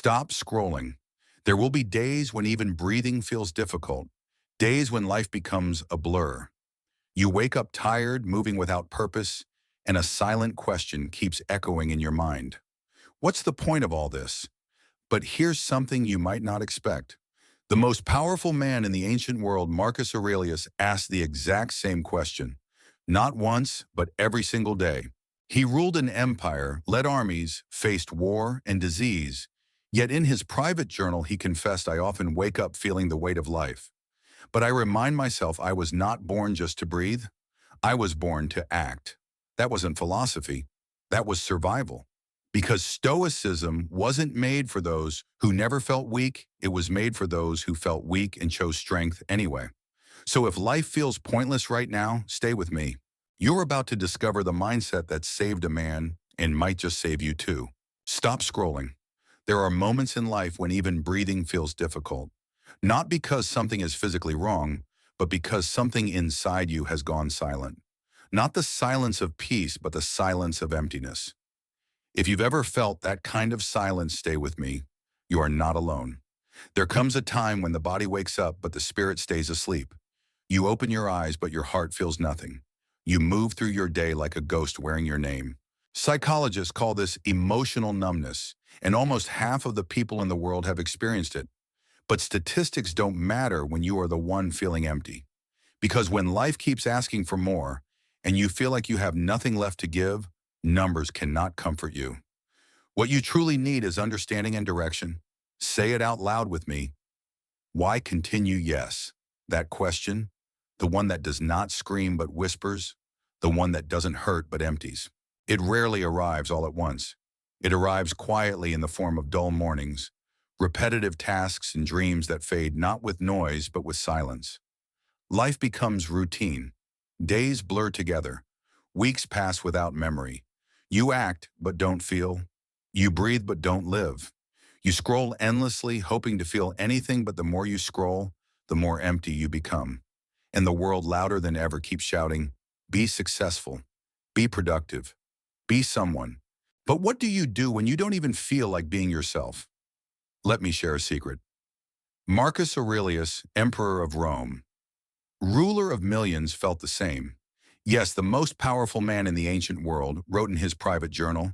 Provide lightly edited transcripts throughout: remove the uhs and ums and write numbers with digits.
Stop scrolling. There will be days when even breathing feels difficult, days when life becomes a blur. You wake up tired, moving without purpose, and a silent question keeps echoing in your mind. What's the point of all this? But here's something you might not expect. The most powerful man in the ancient world, Marcus Aurelius, asked the exact same question. Not once, but every single day. He ruled an empire, led armies, faced war and disease. Yet in his private journal, he confessed, "I often wake up feeling the weight of life. But I remind myself I was not born just to breathe. I was born to act." That wasn't philosophy. That was survival. Because Stoicism wasn't made for those who never felt weak. It was made for those who felt weak and chose strength anyway. So if life feels pointless right now, stay with me. You're about to discover the mindset that saved a man and might just save you too. Stop scrolling. There are moments in life when even breathing feels difficult. Not because something is physically wrong, but because something inside you has gone silent. Not the silence of peace, but the silence of emptiness. If you've ever felt that kind of silence, stay with me. You are not alone. There comes a time when the body wakes up, but the spirit stays asleep. You open your eyes, but your heart feels nothing. You move through your day like a ghost wearing your name. Psychologists call this emotional numbness, and almost half of the people in the world have experienced it. But statistics don't matter when you are the one feeling empty. Because when life keeps asking for more, and you feel like you have nothing left to give, numbers cannot comfort you. What you truly need is understanding and direction. Say it out loud with me. Why continue? Yes. That question, the one that does not scream but whispers, the one that doesn't hurt but empties. It rarely arrives all at once. It arrives quietly in the form of dull mornings, repetitive tasks and dreams that fade not with noise but with silence. Life becomes routine. Days blur together. Weeks pass without memory. You act but don't feel. You breathe but don't live. You scroll endlessly, hoping to feel anything, but the more you scroll, the more empty you become. And the world, louder than ever, keeps shouting, "Be successful, be productive, be someone." But what do you do when you don't even feel like being yourself? Let me share a secret. Marcus Aurelius, emperor of Rome, ruler of millions, felt the same. Yes, the most powerful man in the ancient world wrote in his private journal,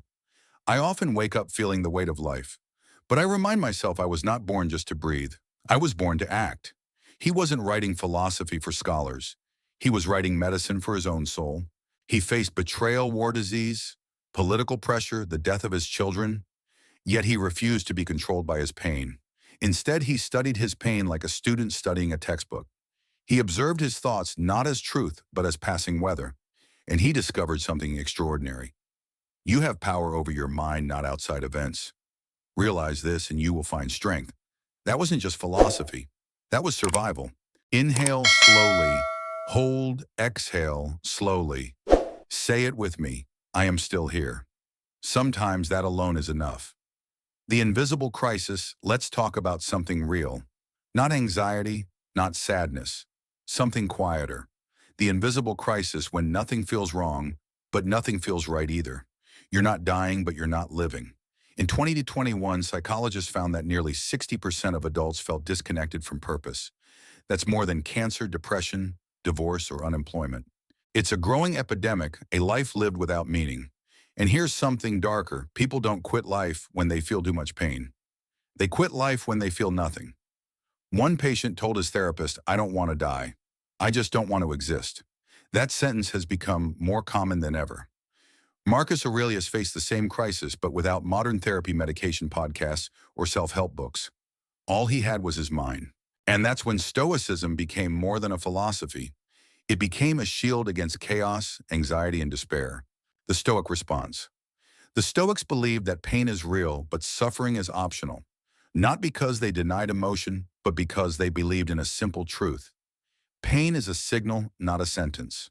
"I often wake up feeling the weight of life, but I remind myself I was not born just to breathe. I was born to act." He wasn't writing philosophy for scholars. He was writing medicine for his own soul. He faced betrayal, war, disease, political pressure, the death of his children, yet he refused to be controlled by his pain. Instead, he studied his pain like a student studying a textbook. He observed his thoughts not as truth, but as passing weather, and he discovered something extraordinary. You have power over your mind, not outside events. Realize this and you will find strength. That wasn't just philosophy. That was survival. Inhale slowly. Hold, exhale slowly. Say it with me. I am still here. Sometimes that alone is enough. The invisible crisis. Let's talk about something real. Not anxiety, not sadness. Something quieter. The invisible crisis, when nothing feels wrong, but nothing feels right either. You're not dying, but you're not living. In 2021, psychologists found that nearly 60% of adults felt disconnected from purpose. That's more than cancer, depression, divorce, or unemployment. It's a growing epidemic, a life lived without meaning. And here's something darker. People don't quit life when they feel too much pain. They quit life when they feel nothing. One patient told his therapist, "I don't want to die. I just don't want to exist." That sentence has become more common than ever. Marcus Aurelius faced the same crisis, but without modern therapy, medication, podcasts, or self-help books. All he had was his mind. And that's when Stoicism became more than a philosophy. It became a shield against chaos, anxiety, and despair. The Stoic response. The Stoics believed that pain is real, but suffering is optional. Not because they denied emotion, but because they believed in a simple truth. Pain is a signal, not a sentence.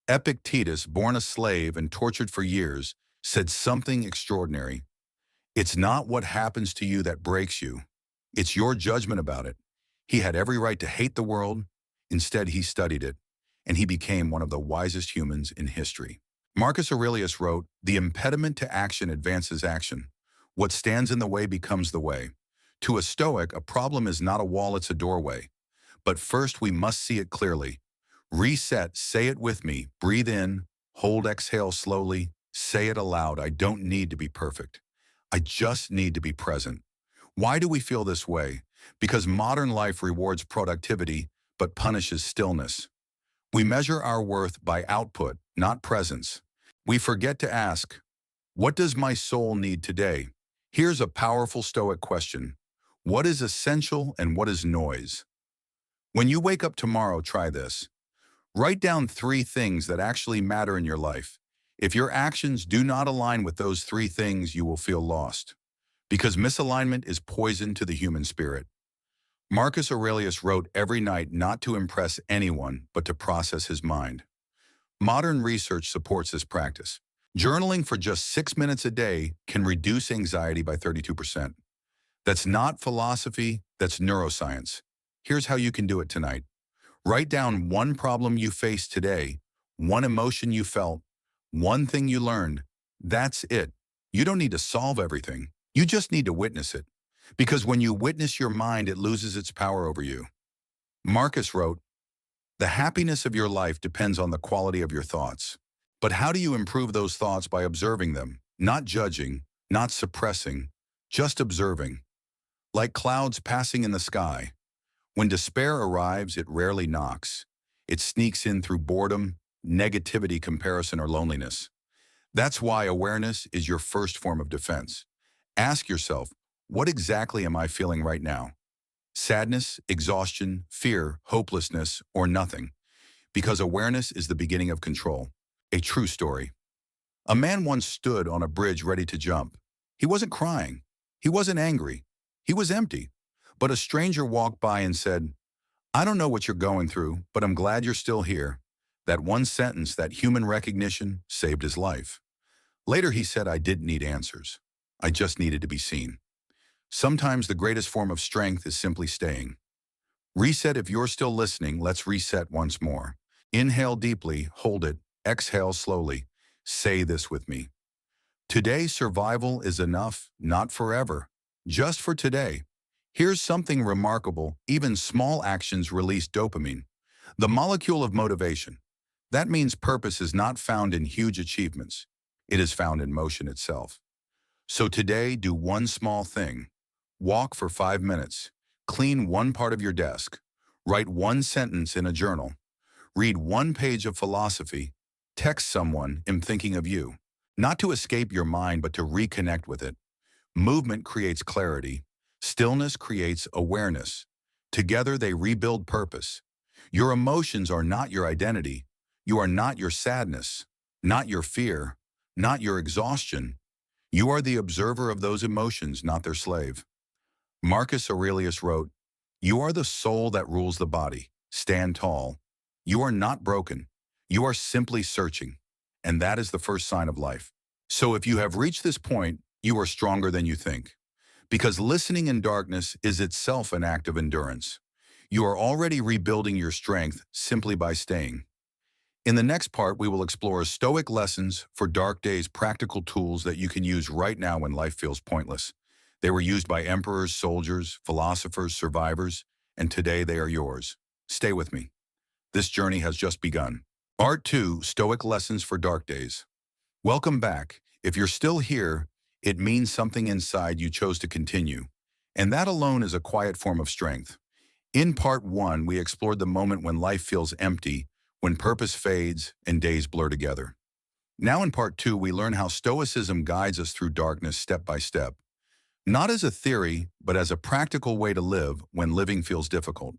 Epictetus, born a slave and tortured for years, said something extraordinary. It's not what happens to you that breaks you. It's your judgment about it. He had every right to hate the world. Instead, he studied it, and he became one of the wisest humans in history. Marcus Aurelius wrote, "The impediment to action advances action. What stands in the way becomes the way. To a Stoic, a problem is not a wall, it's a doorway. But first, we must see it clearly. Reset, say it with me. Breathe in, hold, exhale slowly. Say it aloud. I don't need to be perfect. I just need to be present. Why do we feel this way? Because modern life rewards productivity, but punishes stillness. We measure our worth by output, not presence. We forget to ask, what does my soul need today? Here's a powerful Stoic question. What is essential and what is noise? When you wake up tomorrow, try this. Write down 3 things that actually matter in your life. If your actions do not align with those 3 things, you will feel lost. Because misalignment is poison to the human spirit. Marcus Aurelius wrote every night not to impress anyone, but to process his mind. Modern research supports this practice. Journaling for just 6 minutes a day can reduce anxiety by 32%. That's not philosophy, that's neuroscience. Here's how you can do it tonight. Write down one problem you faced today, one emotion you felt, one thing you learned. That's it. You don't need to solve everything. You just need to witness it. Because when you witness your mind, it loses its power over you. Marcus wrote, "The happiness of your life depends on the quality of your thoughts. But how do you improve those thoughts? By observing them, not judging, not suppressing, just observing. Like clouds passing in the sky. When despair arrives, it rarely knocks. It sneaks in through boredom, negativity, comparison, or loneliness. That's why awareness is your first form of defense. Ask yourself, what exactly am I feeling right now? Sadness, exhaustion, fear, hopelessness, or nothing? Because awareness is the beginning of control." A true story. A man once stood on a bridge ready to jump. He wasn't crying. He wasn't angry. He was empty. But a stranger walked by and said, "I don't know what you're going through, but I'm glad you're still here." That one sentence, that human recognition, saved his life. Later he said, "I didn't need answers. I just needed to be seen." Sometimes the greatest form of strength is simply staying. Reset. If you're still listening, let's reset once more. Inhale deeply, hold it, exhale slowly. Say this with me. Today, survival is enough, not forever, just for today. Here's something remarkable. Even small actions release dopamine, the molecule of motivation. That means purpose is not found in huge achievements. It is found in motion itself. So today, do one small thing. Walk for 5 minutes. Clean one part of your desk. Write one sentence in a journal. Read one page of philosophy. Text someone, "I'm thinking of you." Not to escape your mind, but to reconnect with it. Movement creates clarity. Stillness creates awareness. Together they rebuild purpose. Your emotions are not your identity. You are not your sadness, not your fear, not your exhaustion. You are the observer of those emotions, not their slave. Marcus Aurelius wrote, "You are the soul that rules the body. Stand tall. You are not broken. You are simply searching." And that is the first sign of life. So if you have reached this point, you are stronger than you think. Because listening in darkness is itself an act of endurance. You are already rebuilding your strength simply by staying. In the next part, we will explore Stoic lessons for dark days, practical tools that you can use right now when life feels pointless. They were used by emperors, soldiers, philosophers, survivors, and today they are yours. Stay with me. This journey has just begun. Part 2, Stoic lessons for dark days. Welcome back. If you're still here, it means something inside you chose to continue. And that alone is a quiet form of strength. In part 1, we explored the moment when life feels empty, when purpose fades and days blur together. Now in part 2, we learn how Stoicism guides us through darkness step by step. Not as a theory, but as a practical way to live when living feels difficult.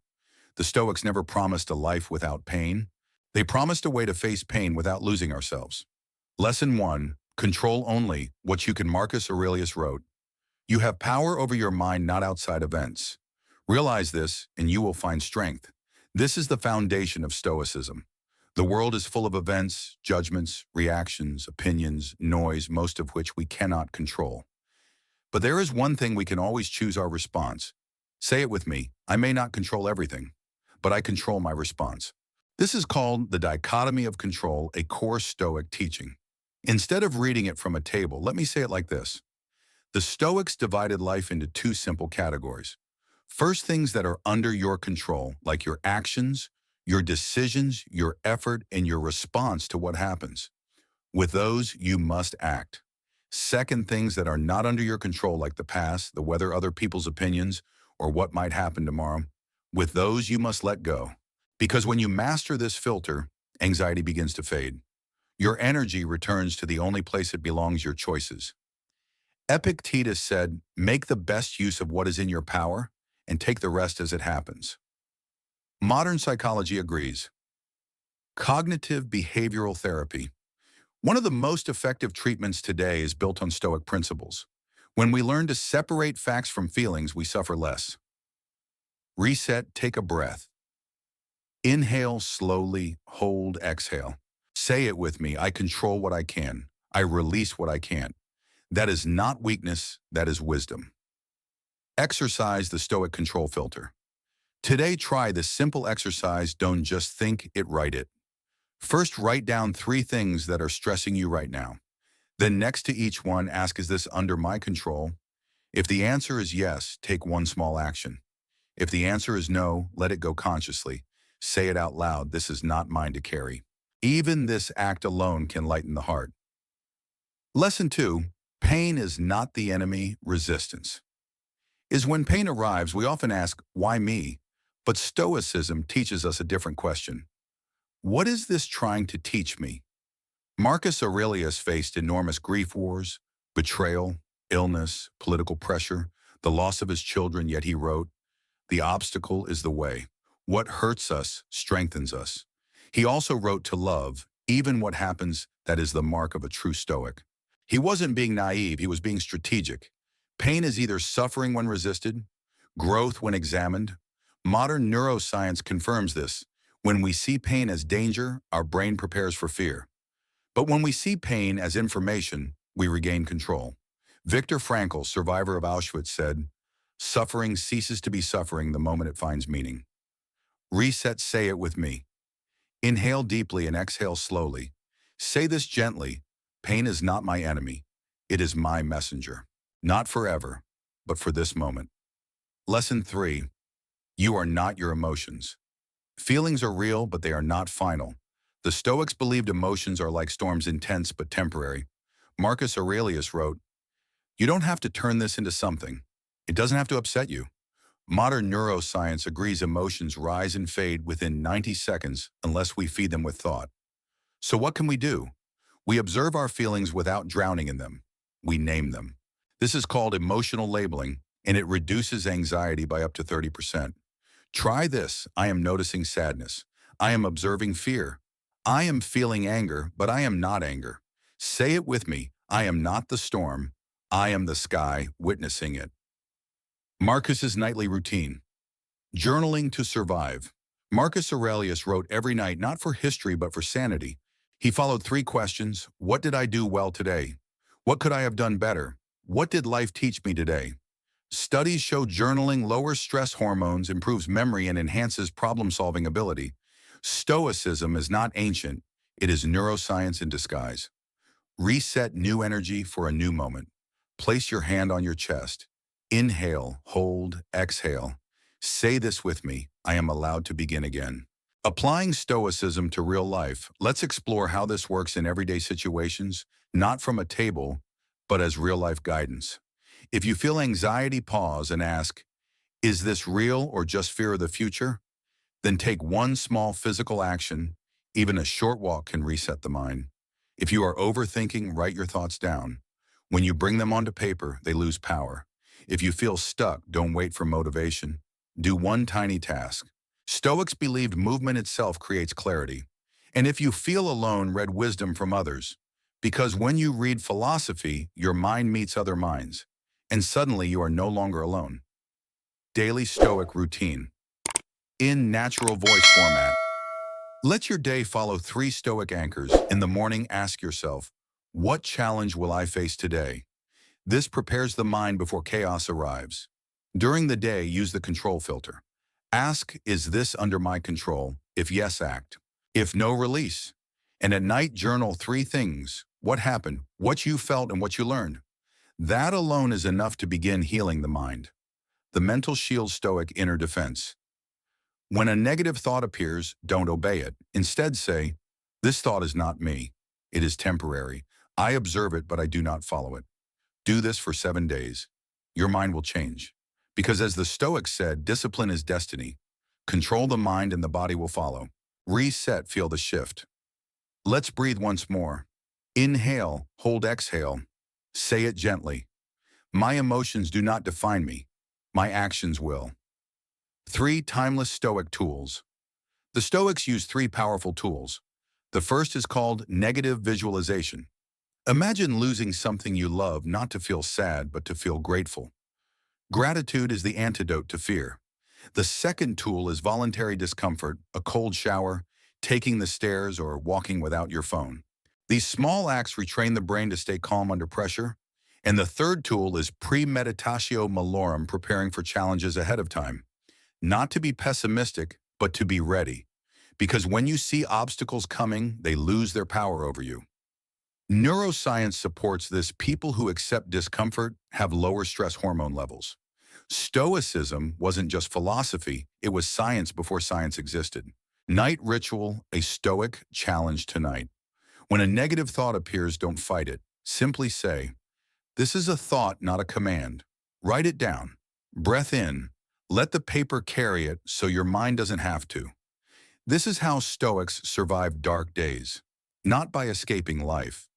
The Stoics never promised a life without pain. They promised a way to face pain without losing ourselves. Lesson 1, control only what you can. Marcus Aurelius wrote, "You have power over your mind, not outside events. Realize this, and you will find strength." This is the foundation of Stoicism. The world is full of events, judgments, reactions, opinions, noise, most of which we cannot control. But there is one thing we can always choose: our response. Say it with me. I may not control everything, but I control my response. This is called the dichotomy of control, a core Stoic teaching. Instead of reading it from a table, let me say it like this. The Stoics divided life into two simple categories. First, things that are under your control, like your actions, your decisions, your effort, and your response to what happens. With those, you must act. Second, things that are not under your control, like the past, the weather, other people's opinions, or what might happen tomorrow. With those, you must let go. Because when you master this filter, anxiety begins to fade. Your energy returns to the only place it belongs, your choices. Epictetus said, make the best use of what is in your power and take the rest as it happens. Modern psychology agrees. Cognitive behavioral therapy. One of the most effective treatments today is built on Stoic principles. When we learn to separate facts from feelings, we suffer less. Reset, take a breath. Inhale slowly, hold, exhale. Say it with me, I control what I can. I release what I can't. That is not weakness, that is wisdom. Exercise the Stoic control filter. Today, try this simple exercise. Don't just think it, write it. First, write down 3 things that are stressing you right now. Then next to each one, ask, is this under my control? If the answer is yes, take one small action. If the answer is no, let it go consciously. Say it out loud, this is not mine to carry. Even this act alone can lighten the heart. Lesson 2, pain is not the enemy, resistance. Is when pain arrives, we often ask, why me? But Stoicism teaches us a different question. What is this trying to teach me? Marcus Aurelius faced enormous grief wars, betrayal, illness, political pressure, the loss of his children, yet he wrote, the obstacle is the way. What hurts us strengthens us. He also wrote to love, even what happens, that is the mark of a true Stoic. He wasn't being naive, he was being strategic. Pain is either suffering when resisted, growth when examined. Modern neuroscience confirms this. When we see pain as danger, our brain prepares for fear. But when we see pain as information, we regain control. Viktor Frankl, survivor of Auschwitz, said, suffering ceases to be suffering the moment it finds meaning. Reset, say it with me. Inhale deeply and exhale slowly. Say this gently, pain is not my enemy. It is my messenger. Not forever, but for this moment. Lesson 3, you are not your emotions. Feelings are real, but they are not final. The Stoics believed emotions are like storms, intense but temporary. Marcus Aurelius wrote, you don't have to turn this into something. It doesn't have to upset you. Modern neuroscience agrees emotions rise and fade within 90 seconds unless we feed them with thought. So what can we do? We observe our feelings without drowning in them. We name them. This is called emotional labeling, and it reduces anxiety by up to 30%. Try this. I am noticing sadness. I am observing fear. I am feeling anger, but I am not anger. Say it with me. I am not the storm. I am the sky witnessing it. Marcus's nightly routine. Journaling to survive. Marcus Aurelius wrote every night, not for history, but for sanity. He followed 3 questions. What did I do well today? What could I have done better? What did life teach me today? Studies show journaling lowers stress hormones, improves memory, and enhances problem-solving ability. Stoicism is not ancient. It is neuroscience in disguise. Reset new energy for a new moment. Place your hand on your chest. Inhale, hold, exhale. Say this with me, I am allowed to begin again. Applying Stoicism to real life, let's explore how this works in everyday situations, not from a table, but as real-life guidance. If you feel anxiety, pause and ask, is this real or just fear of the future? Then take one small physical action. Even a short walk can reset the mind. If you are overthinking, write your thoughts down. When you bring them onto paper, they lose power. If you feel stuck, don't wait for motivation. Do one tiny task. Stoics believed movement itself creates clarity. And if you feel alone, read wisdom from others. Because when you read philosophy, your mind meets other minds. And suddenly you are no longer alone. Daily Stoic routine. In natural voice format. Let your day follow 3 Stoic anchors. In the morning, ask yourself, what challenge will I face today? This prepares the mind before chaos arrives. During the day, use the control filter. Ask, is this under my control? If yes, act. If no, release. And at night, journal 3 things. What happened, what you felt, and what you learned. That alone is enough to begin healing the mind. The mental shield Stoic inner defense. When a negative thought appears, don't obey it. Instead say, this thought is not me. It is temporary. I observe it, but I do not follow it. Do this for 7 days. Your mind will change. Because as the Stoics said, discipline is destiny. Control the mind and the body will follow. Reset, feel the shift. Let's breathe once more. Inhale, hold, exhale. Say it gently. My emotions do not define me. My actions will. 3 timeless Stoic tools. The Stoics use 3 powerful tools. The first is called negative visualization. Imagine losing something you love, not to feel sad, but to feel grateful. Gratitude is the antidote to fear. The second tool is voluntary discomfort, a cold shower, taking the stairs, or walking without your phone. These small acts retrain the brain to stay calm under pressure. And the third tool is premeditatio malorum, preparing for challenges ahead of time. Not to be pessimistic, but to be ready. Because when you see obstacles coming, they lose their power over you. Neuroscience supports this. People who accept discomfort have lower stress hormone levels. Stoicism wasn't just philosophy, it was science before science existed. Night ritual, a Stoic challenge tonight. When a negative thought appears, don't fight it. Simply say, this is a thought, not a command. Write it down. Breath in. Let the paper carry it so your mind doesn't have to. This is how Stoics survive dark days. Not by escaping life,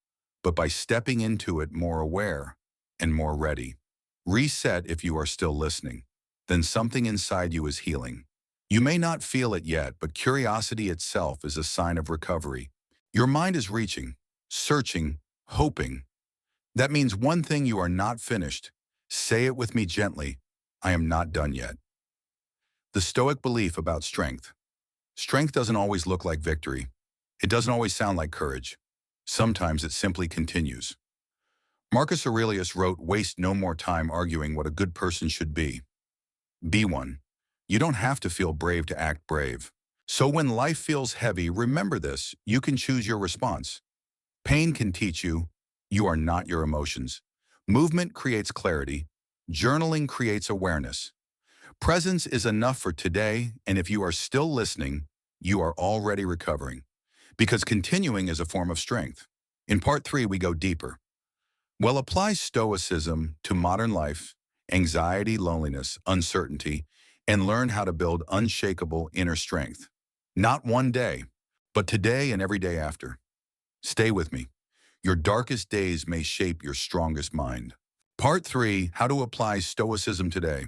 but by stepping into it more aware and more ready. Reset if you are still listening. Then something inside you is healing. You may not feel it yet, but curiosity itself is a sign of recovery. Your mind is reaching, searching, hoping. That means one thing: you are not finished. Say it with me gently. I am not done yet. The Stoic belief about strength. Strength doesn't always look like victory. It doesn't always sound like courage. Sometimes it simply continues. Marcus Aurelius wrote, waste no more time arguing what a good person should be. Be one. You don't have to feel brave to act brave. So when life feels heavy, remember this: you can choose your response. Pain can teach you are not your emotions. Movement creates clarity. Journaling creates awareness. Presence is enough for today, and if you are still listening, you are already recovering. Because continuing is a form of strength. In part 3, we go deeper. Well, apply Stoicism to modern life, anxiety, loneliness, uncertainty, and learn how to build unshakable inner strength. Not one day, but today and every day after. Stay with me. Your darkest days may shape your strongest mind. Part 3, how to apply Stoicism today.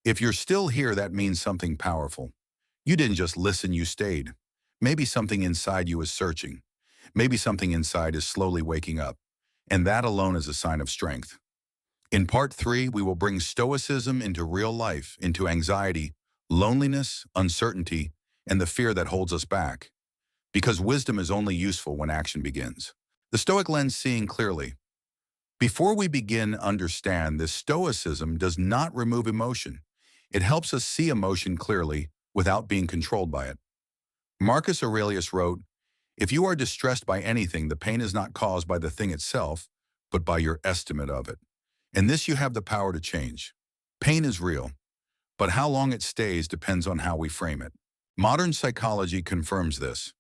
If you're still here, that means something powerful. You didn't just listen, you stayed. Maybe something inside you is searching. Maybe something inside is slowly waking up. And that alone is a sign of strength. In part 3, we will bring Stoicism into real life, into anxiety, loneliness, uncertainty, and the fear that holds us back. Because wisdom is only useful when action begins. The Stoic lens, seeing clearly. Before we begin, understand this: Stoicism does not remove emotion. It helps us see emotion clearly without being controlled by it. Marcus Aurelius wrote, if you are distressed by anything, the pain is not caused by the thing itself, but by your estimate of it. And this you have the power to change. Pain is real, but how long it stays depends on how we frame it. Modern psychology confirms this.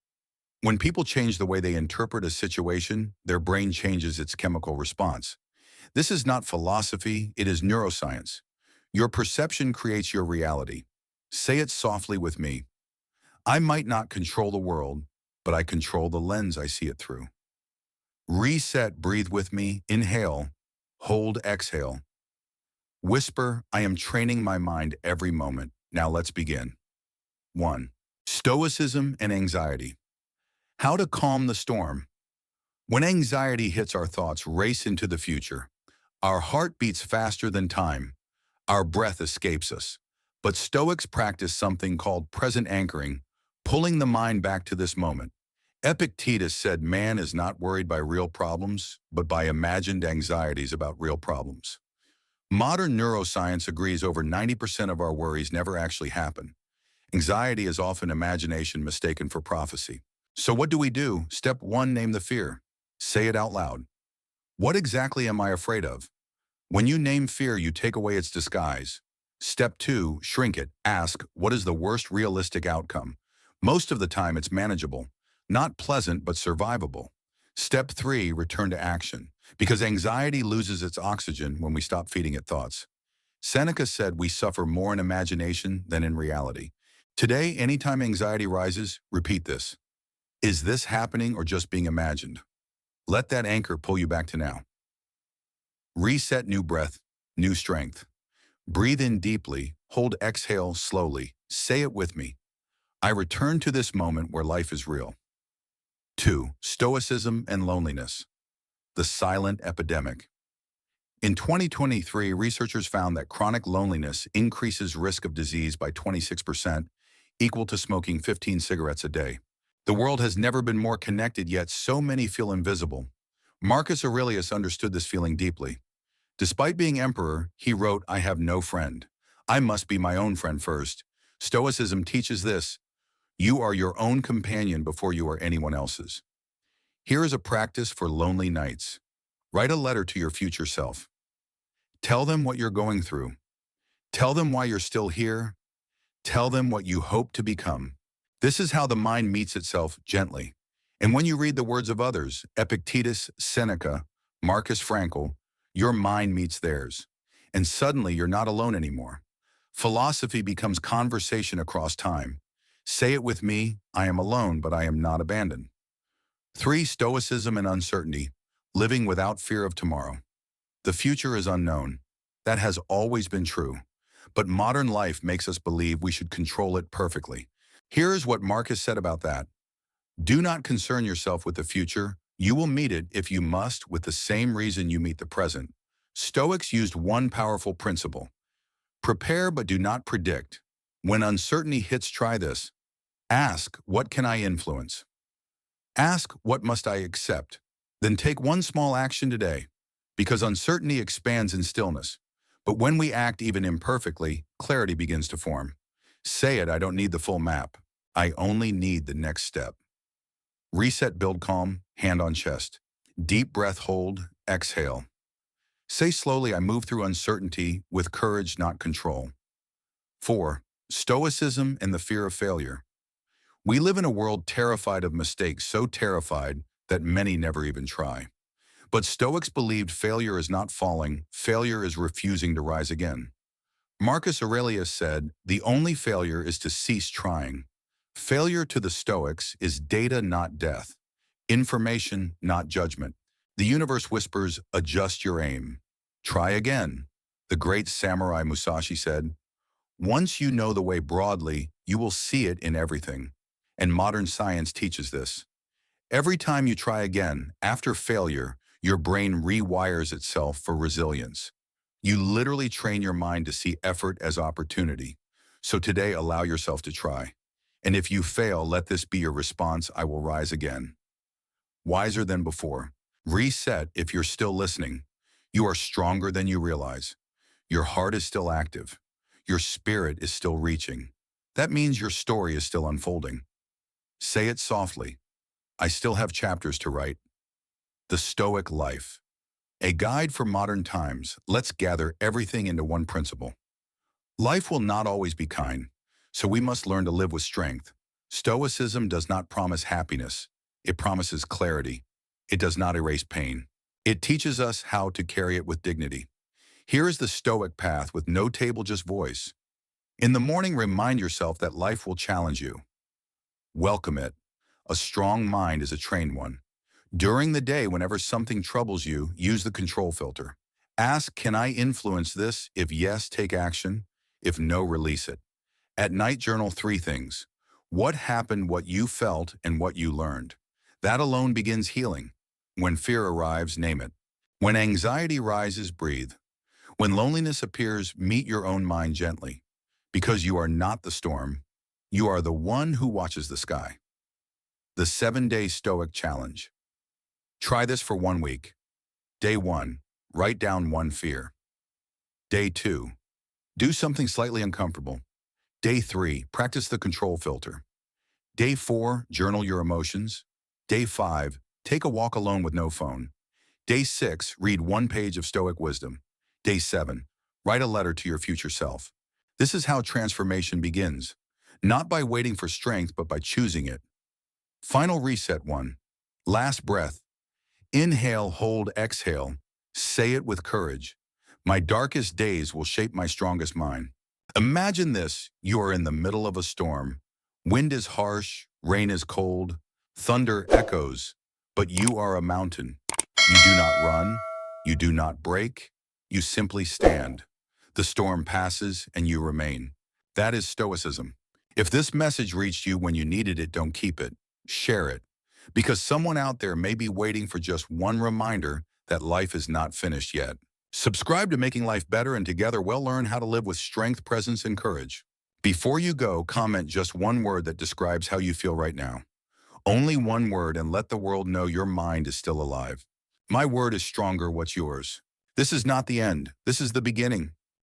When people change the way they interpret a situation, their brain changes its chemical response. This is not philosophy, it is neuroscience. Your perception creates your reality. Say it softly with me. I might not control the world, but I control the lens I see it through. Reset, breathe with me. Inhale, hold, exhale. Whisper, I am training my mind every moment. Now let's begin. 1. Stoicism and anxiety. How to calm the storm. When anxiety hits, our thoughts race into the future. Our heart beats faster than time. Our breath escapes us. But Stoics practice something called present anchoring, pulling the mind back to this moment. Epictetus said man is not worried by real problems, but by imagined anxieties about real problems. Modern neuroscience agrees over 90% of our worries never actually happen. Anxiety is often imagination mistaken for prophecy. So what do? Step 1, name the fear. Say it out loud. What exactly am I afraid of? When you name fear, you take away its disguise. Step 2, shrink it. Ask, what is the worst realistic outcome? Most of the time, it's manageable. Not pleasant, but survivable. Step 3, return to action. Because anxiety loses its oxygen when we stop feeding it thoughts. Seneca said we suffer more in imagination than in reality. Today, anytime anxiety rises, repeat this. Is this happening or just being imagined? Let that anchor pull you back to now. Reset, new breath, new strength. Breathe in deeply, hold exhale slowly. Say it with me. I return to this moment where life is real. 2. Stoicism and loneliness. The silent epidemic. In 2023, researchers found that chronic loneliness increases risk of disease by 26%, equal to smoking 15 cigarettes a day. The world has never been more connected, yet so many feel invisible. Marcus Aurelius understood this feeling deeply. Despite being emperor, he wrote, I have no friend. I must be my own friend first. Stoicism teaches this. You are your own companion before you are anyone else's. Here is a practice for lonely nights. Write a letter to your future self. Tell them what you're going through. Tell them why you're still here. Tell them what you hope to become. This is how the mind meets itself gently. And when you read the words of others, Epictetus, Seneca, Marcus Frankl, your mind meets theirs. And suddenly you're not alone anymore. Philosophy becomes conversation across time. Say it with me, I am alone, but I am not abandoned. 3. Stoicism and uncertainty, living without fear of tomorrow. The future is unknown. That has always been true. But modern life makes us believe we should control it perfectly. Here is what Marcus said about that. Do not concern yourself with the future. You will meet it, if you must, with the same reason you meet the present. Stoics used one powerful principle. Prepare but do not predict. When uncertainty hits, try this. Ask, what can I influence? Ask, what must I accept? Then take one small action today, because uncertainty expands in stillness. But when we act even imperfectly, clarity begins to form. Say it, I don't need the full map. I only need the next step. Reset, build calm, hand on chest. Deep breath, hold, exhale. Say slowly, I move through uncertainty with courage, not control. 4. Stoicism and the fear of failure. We live in a world terrified of mistakes, so terrified that many never even try. But Stoics believed failure is not falling, failure is refusing to rise again. Marcus Aurelius said, the only failure is to cease trying. Failure to the Stoics is data, not death. Information, not judgment. The universe whispers, adjust your aim. Try again. The great samurai Musashi said, once you know the way broadly, you will see it in everything. And modern science teaches this. Every time you try again, after failure, your brain rewires itself for resilience. You literally train your mind to see effort as opportunity. So today, allow yourself to try. And if you fail, let this be your response, I will rise again. Wiser than before. Reset if you're still listening. You are stronger than you realize. Your heart is still active. Your spirit is still reaching. That means your story is still unfolding. Say it softly. I still have chapters to write. The Stoic Life. A guide for modern times. Let's gather everything into one principle. Life will not always be kind, so we must learn to live with strength. Stoicism does not promise happiness. It promises clarity. It does not erase pain. It teaches us how to carry it with dignity. Here is the Stoic path with no table, just voice. In the morning, remind yourself that life will challenge you. Welcome it. A strong mind is a trained one. During the day, whenever something troubles you, use the control filter. Ask, can I influence this? If yes, take action. If no, release it. At night, journal 3 things. What happened, what you felt, and what you learned. That alone begins healing. When fear arrives, name it. When anxiety rises, breathe. When loneliness appears, meet your own mind gently. Because you are not the storm. You are the one who watches the sky. The 7-Day Stoic Challenge. Try this for 1 week. Day 1, write down one fear. Day 2, do something slightly uncomfortable. Day 3, practice the control filter. Day 4, journal your emotions. Day 5, take a walk alone with no phone. Day 6, read 1 page of Stoic wisdom. Day 7. Write a letter to your future self. This is how transformation begins. Not by waiting for strength, but by choosing it. Final reset 1. Last breath. Inhale, hold, exhale. Say it with courage. My darkest days will shape my strongest mind. Imagine this. You are in the middle of a storm. Wind is harsh, rain is cold, thunder echoes, but you are a mountain. You do not run, you do not break, you simply stand. The storm passes and you remain. That is Stoicism. If this message reached you when you needed it, don't keep it. Share it. Because someone out there may be waiting for just one reminder that life is not finished yet. Subscribe to Making Life Better, and together we'll learn how to live with strength, presence, and courage. Before you go, comment just one word that describes how you feel right now. Only one word, and let the world know your mind is still alive. My word is stronger. What's yours? This is not the end. This is the beginning.